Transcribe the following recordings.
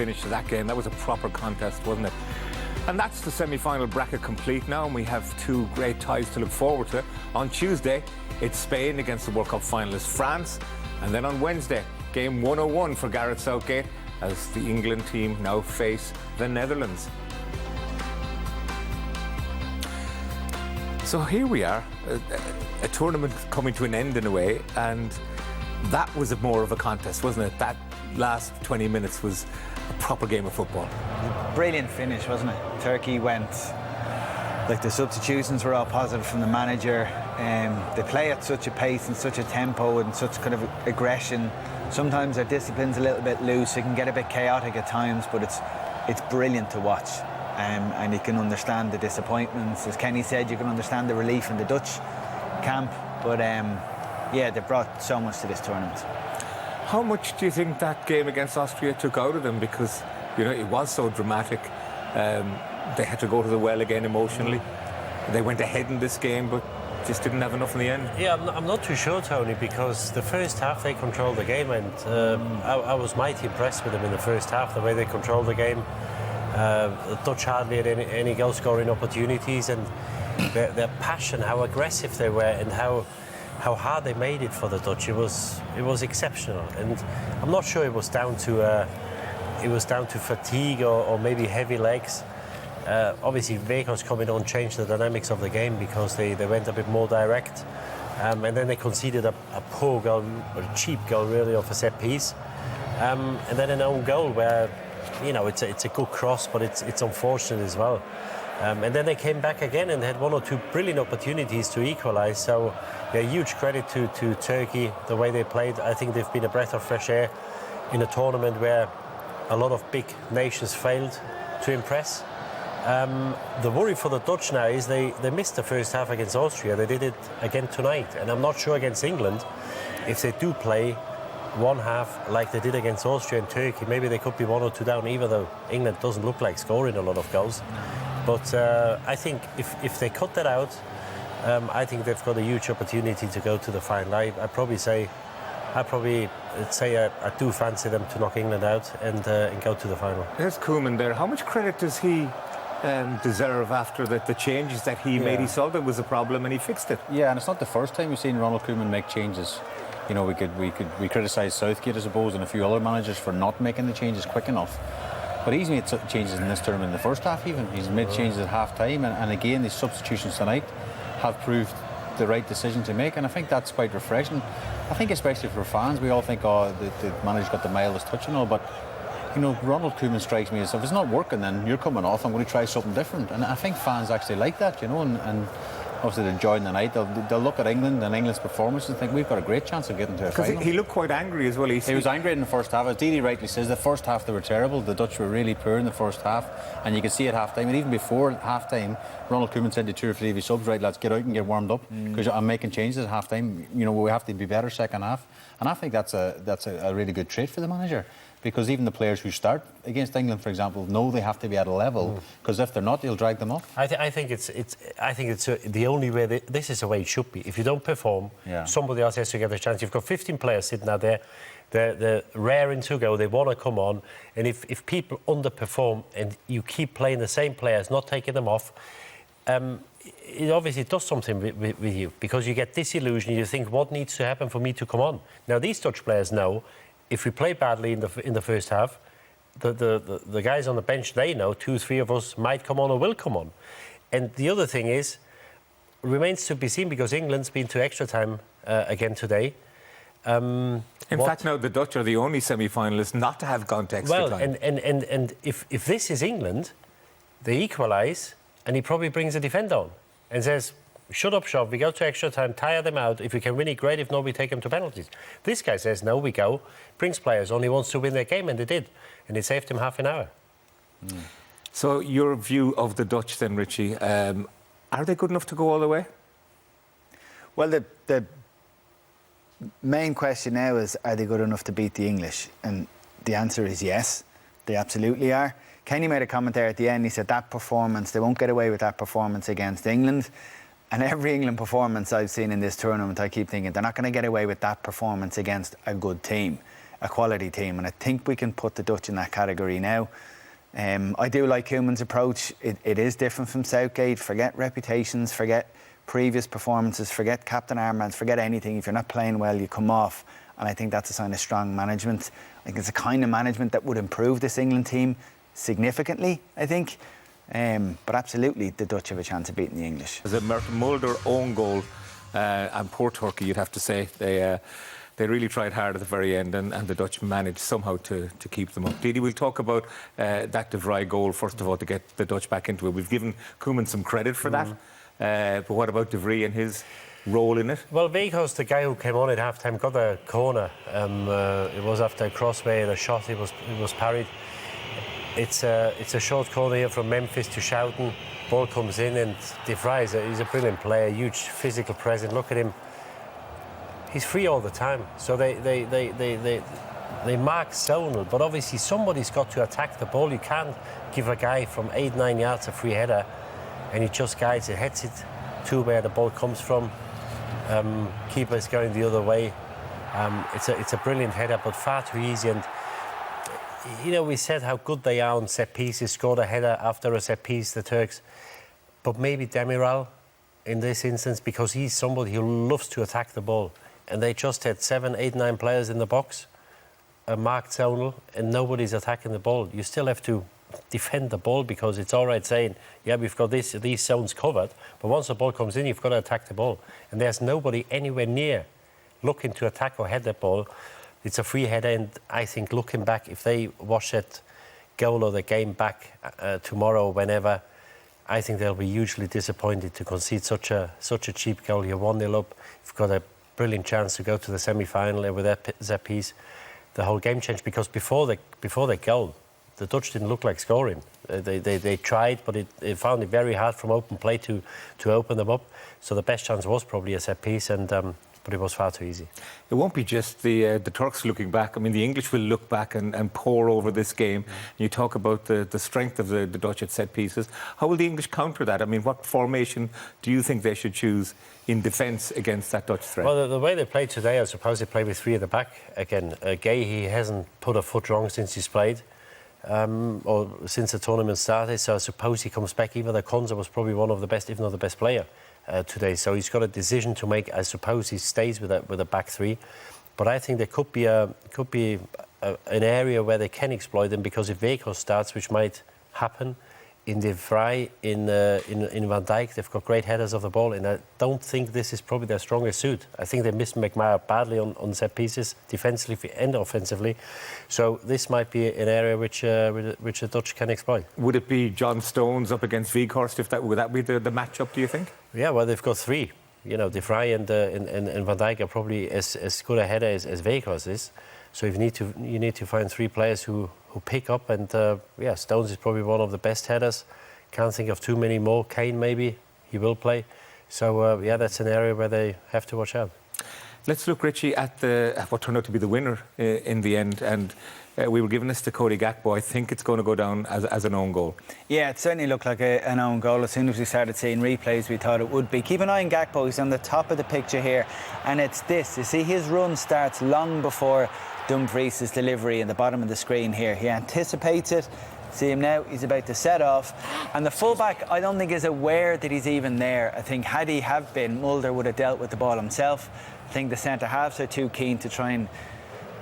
finish to that game. That was a proper contest, wasn't it? And that's the semi-final bracket complete now, and we have two great ties to look forward to. On Tuesday, it's Spain against the World Cup finalist France, and then on Wednesday, game 101 for Gareth Southgate as the England team now face the Netherlands. So here we are, a tournament coming to an end in a way, and that was more of a contest, wasn't it? That last 20 minutes was a proper game of football. Brilliant finish, wasn't it? Turkey went, like the substitutions were all positive from the manager. They play at such a pace and such a tempo and such kind of aggression. Sometimes their discipline's a little bit loose, it can get a bit chaotic at times, but it's brilliant to watch. And you can understand the disappointments. As Kenny said, you can understand the relief in the Dutch camp. But yeah, they brought so much to this tournament. How much do you think that game against Austria took out of them? Because, you know, it was so dramatic. They had to go to the well again emotionally. They went ahead in this game, but just didn't have enough in the end. Yeah, I'm not too sure, Tony, because the first half they controlled the game, and I was mighty impressed with them in the first half, the way they controlled the game. The Dutch hardly had any goal-scoring opportunities, and their passion, how aggressive they were, and how hard they made it for the Dutch. It was exceptional, and I'm not sure it was down to fatigue or maybe heavy legs. Obviously, Weghorst coming on changed the dynamics of the game because they went a bit more direct, and then they conceded a poor goal, a cheap goal really, off a set piece, and then an own goal where, you know, it's a good cross, but it's unfortunate as well. And then they came back again and had one or two brilliant opportunities to equalise. So, yeah, huge credit to Turkey, the way they played. I think they've been a breath of fresh air in a tournament where a lot of big nations failed to impress. The worry for the Dutch now is they missed the first half against Austria. They did it again tonight. And I'm not sure against England, if they do play one half like they did against Austria and Turkey, maybe they could be 1 or 2 down, even though England doesn't look like scoring a lot of goals. But I think if they cut that out, I think they've got a huge opportunity to go to the final. I'd probably say I do fancy them to knock England out and go to the final. There's Koeman there. How much credit does he deserve after the changes that he made? He saw there was a problem and he fixed it. Yeah, and it's not the first time we've seen Ronald Koeman make changes. You know, we criticise Southgate, I suppose, and a few other managers for not making the changes quick enough. But he's made changes in this tournament in the first half even. He's made changes at half-time, and again, these substitutions tonight have proved the right decision to make, and I think that's quite refreshing. I think especially for fans, we all think, oh, the manager's got the mildest touch and all, but, you know, Ronald Koeman strikes me as, if it's not working, then you're coming off, I'm going to try something different. And I think fans actually like that, you know, and obviously they're enjoying the night. They'll look at England and England's performance and think we've got a great chance of getting to a final. Because he looked quite angry as well. He was angry in the first half. As Didi rightly says, the first half they were terrible. The Dutch were really poor in the first half, and you could see at half-time, and even before half-time, Ronald Koeman said to 2 or 3 of his subs, right, lads, get out and get warmed up, because I'm making changes at half-time. You know, we have to be better second half. And I think that's a really good trait for the manager. Because even the players who start against England, for example, know they have to be at a level. Because if they're not, he'll drag them off. I think it's the only way. This is the way it should be. If you don't perform, somebody else has to get a chance. You've got 15 players sitting out there. They're raring to go. They want to come on. And if people underperform and you keep playing the same players, not taking them off, it obviously does something with you, because you get disillusioned. You think, what needs to happen for me to come on? Now, these Dutch players know, if we play badly in the first half, the guys on the bench, they know 2 or 3 of us might come on or will come on. And the other thing is, remains to be seen, because England's been to extra time again today. In fact, now the Dutch are the only semi-finalists not to have gone to extra time. And if this is England, they equalise, and he probably brings a defender on and says, shut up shop, we go to extra time, tire them out. If we can win it, great. If not, we take them to penalties. This guy says, no, we go, brings players on, he wants to win their game, and they did. And it saved him half an hour. So your view of the Dutch then, Richie, are they good enough to go all the way? Well, the main question now is, are they good enough to beat the English? And the answer is yes, they absolutely are. Kenny made a comment there at the end. He said that performance, they won't get away with that performance against England. And every England performance I've seen in this tournament, I keep thinking they're not going to get away with that performance against a good team. a quality team, and I think we can put the Dutch in that category now. I do like Koeman's approach. It is different from Southgate. Forget reputations, forget previous performances, forget captain armbands, forget anything. If you're not playing well, you come off, and I think that's a sign of strong management. I think it's a kind of management that would improve this England team significantly, I think. But absolutely, the Dutch have a chance of beating the English. As a Mulder own goal, and poor Turkey, you'd have to say. They really tried hard at the very end, and the Dutch managed somehow to keep them up. Didi, we'll talk about that De Vrij goal, first of all, to get the Dutch back into it. We've given Koeman some credit for that. But what about De Vrij and his role in it? Well, Weghorst, the guy who came on at half-time, got a corner. It was after a crossway and a shot. It was parried. It's a short corner here from Memphis to Schouten. Ball comes in, and De Vrij, he's a brilliant player, huge physical presence. Look at him. He's free all the time. So they mark zonal, but obviously somebody's got to attack the ball. You can't give a guy from 8-9 yards a free header, and he just guides it, heads it to where the ball comes from. Keeper is going the other way. It's a brilliant header, but far too easy. And you know, we said how good they are on set pieces, scored a header after a set piece, the Turks. But maybe Demiral in this instance, because he's somebody who loves to attack the ball. And they just had 7, 8, 9 players in the box, marked zonal, and nobody's attacking the ball. You still have to defend the ball, because it's all right saying, yeah, we've got these zones covered, but once the ball comes in, you've got to attack the ball. And there's nobody anywhere near looking to attack or head the ball. It's a free header, and I think looking back, if they watch that goal or the game back tomorrow or whenever, I think they'll be hugely disappointed to concede such a cheap goal. You're 1-0 up, you've got a brilliant chance to go to the semi-final, and with that piece, the whole game changed. Because before the goal, the Dutch didn't look like scoring. They tried, but they found it very hard from open play to open them up. So the best chance was probably a set piece, but it was far too easy. It won't be just the Turks looking back. I mean, the English will look back and pore over this game. You talk about the strength of the Dutch at set pieces. How will the English counter that? I mean, what formation do you think they should choose in defence against that Dutch threat? Well, the way they played today, I suppose they play with 3 at the back. Again, Gay, he hasn't put a foot wrong since he's played, or since the tournament started. So I suppose he comes back. Even though Konza was probably one of the best, if not the best player today. So he's got a decision to make. I suppose he stays with a back 3. But I think there could be an area where they can exploit them, because if Weghorst starts, which might happen, in De Vrij, in Van Dijk, they've got great headers of the ball, and I don't think this is probably their strongest suit. I think they missed McMahon badly on set pieces, defensively and offensively. So this might be an area which the Dutch can exploit. Would it be John Stones up against Weghorst? Would that be the matchup, do you think? Yeah, well, they've got 3. You know, De Vrij and Van Dijk are probably as good a header as Weghorst is. So you need to find 3 players who pick up, and Stones is probably one of the best headers. Can't think of too many more. Kane, maybe he will play. So that's an area where they have to watch out. Let's look, Richie, at what turned out to be the winner in the end, and we were giving this to Cody Gakpo. I think it's going to go down as an own goal. Yeah, it certainly looked like an own goal. As soon as we started seeing replays, we thought it would be. Keep an eye on Gakpo. He's on the top of the picture here, and it's this. You see, his run starts long before Dumfries' delivery in the bottom of the screen here. He anticipates it. See him now, he's about to set off. And the fullback, I don't think, is aware that he's even there. I think had he have been, Mulder would have dealt with the ball himself. I think the centre-halves are too keen to try and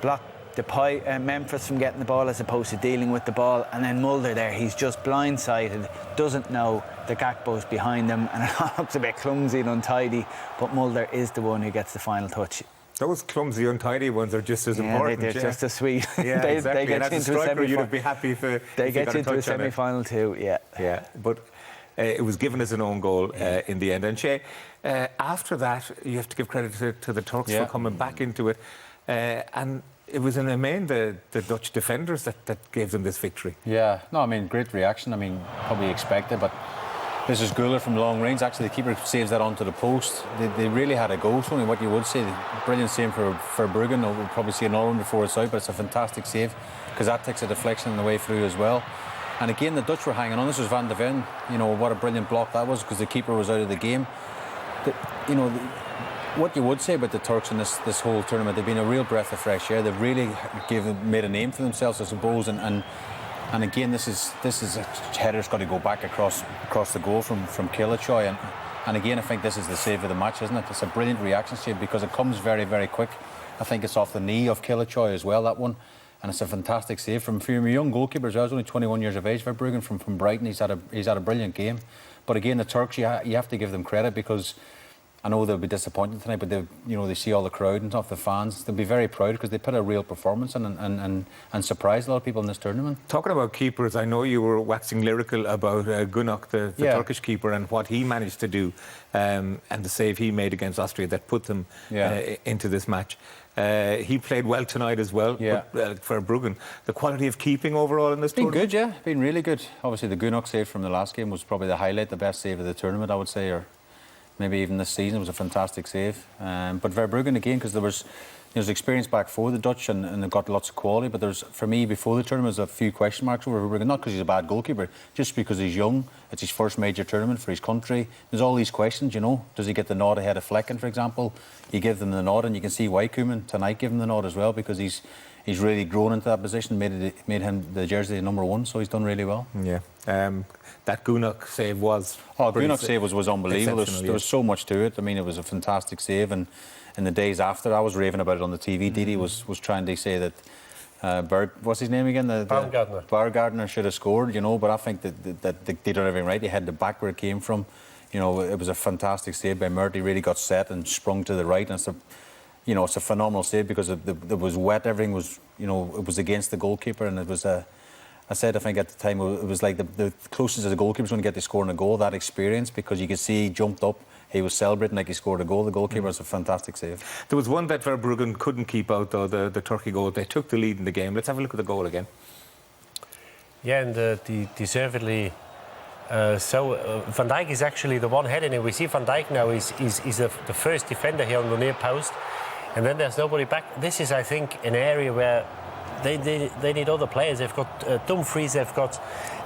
block Memphis from getting the ball as opposed to dealing with the ball. And then Mulder there, he's just blindsided, doesn't know that Gakpo's behind him, and it all looks a bit clumsy and untidy, but Mulder is the one who gets the final touch. Those clumsy, untidy ones are just as important. They're just as sweet. Yeah, exactly. They get and as a striker, you'd be happy if they get you into a semi-final too. Yeah, but it was given as an own goal in the end. And Shay, after that, you have to give credit to the Turks for coming back into it, and it was in the main the Dutch defenders that gave them this victory. Yeah, no, I mean, great reaction. I mean, probably expected, but this is Guler from long range. Actually, the keeper saves that onto the post. They really had a go. It's only what you would say. Brilliant save for Verbruggen. We'll probably see another one before it's out, but it's a fantastic save, because that takes a deflection on the way through as well. And again, the Dutch were hanging on. This was Van de Ven. You know, what a brilliant block that was, because the keeper was out of the game. What you would say about the Turks in this whole tournament, they've been a real breath of fresh air. They've really made a name for themselves, I suppose. And again, this is a header's got to go back across the goal from Kilichoy. And again, I think this is the save of the match, isn't it? It's a brilliant reaction save because it comes very, very quick. I think it's off the knee of Kilichoy as well, that one. And it's a fantastic save from a young goalkeeper as well. He's only 21 years of age, Verbruggen from Brighton. He's had a brilliant game. But again, the Turks, you have to give them credit because I know they'll be disappointed tonight, but they see all the crowd and stuff, the fans. They'll be very proud because they put a real performance in and surprised a lot of people in this tournament. Talking about keepers, I know you were waxing lyrical about Gunok, the Turkish keeper, and what he managed to do, and the save he made against Austria that put them into this match. He played well tonight as well. Yeah. But, for Verbruggen, the quality of keeping overall in this tournament? Been good, yeah. Been really good. Obviously, the Gunok save from the last game was probably the highlight, the best save of the tournament, I would say, or maybe even this season. It was a fantastic save. But Verbruggen again, because there was experience back for the Dutch and they've got lots of quality. But for me, before the tournament, there's a few question marks over Verbruggen. Not because he's a bad goalkeeper, just because he's young. It's his first major tournament for his country. There's all these questions, Does he get the nod ahead of Flecken, for example? You give them the nod, and you can see why Koeman tonight gave him the nod as well, because he's really grown into that position, made him the jersey number one, so he's done really well. Yeah. That Gunok save was... Gunok's save was unbelievable. There was so much to it. I mean, it was a fantastic save, and in the days after, I was raving about it on the TV. Didi was trying to say that what's his name again? Baumgartner should have scored, but I think that they done everything right. He had the back where it came from. It was a fantastic save by Murty. Really got set and sprung to the right, and it's a phenomenal save because it was wet. Everything was, it was against the goalkeeper, and it was I said, I think at the time, it was like the closest as the goalkeeper's going to get to scoring a goal, that experience, because you could see he jumped up, he was celebrating like he scored a goal. The goalkeeper was a fantastic save. There was one that Verbruggen couldn't keep out, though, the Turkey goal. They took the lead in the game. Let's have a look at the goal again. Yeah, and deservedly so. Van Dijk is actually the one heading it. We see Van Dijk now is the first defender here on the near post, and then there's nobody back. This is, I think, an area where they need other players. They've got Dumfries, they've got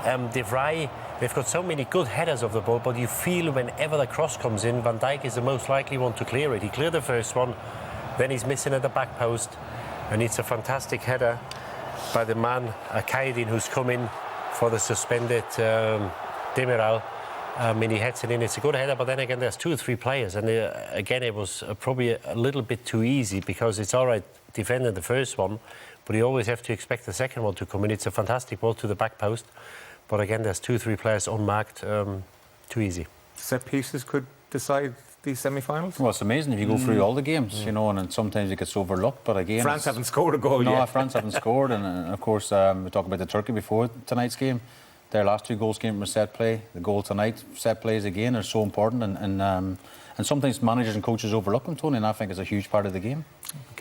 De Vrij, they've got so many good headers of the ball, but you feel whenever the cross comes in, Van Dijk is the most likely one to clear it. He cleared the first one, then he's missing at the back post, and it's a fantastic header by the man, Kaidin, who's come in for the suspended Demiral. And he heads it in. It's a good header, but then again, there's 2 or 3 players, and again, it was probably a little bit too easy, because it's all right defending the first one, but you always have to expect the second one to come in. It's a fantastic ball to the back post, but again, there's 2 or 3 players unmarked. Too easy. Set pieces could decide these semi-finals? Well, it's amazing if you go through all the games, and then sometimes it gets overlooked, but again... France haven't scored a goal yet. No, France haven't scored, and of course, we talked about the Turkey before tonight's game. Their last 2 goals came from a set play. The goal tonight, set plays again, are so important, and sometimes managers and coaches overlook them, Tony, and I think it's a huge part of the game. Okay.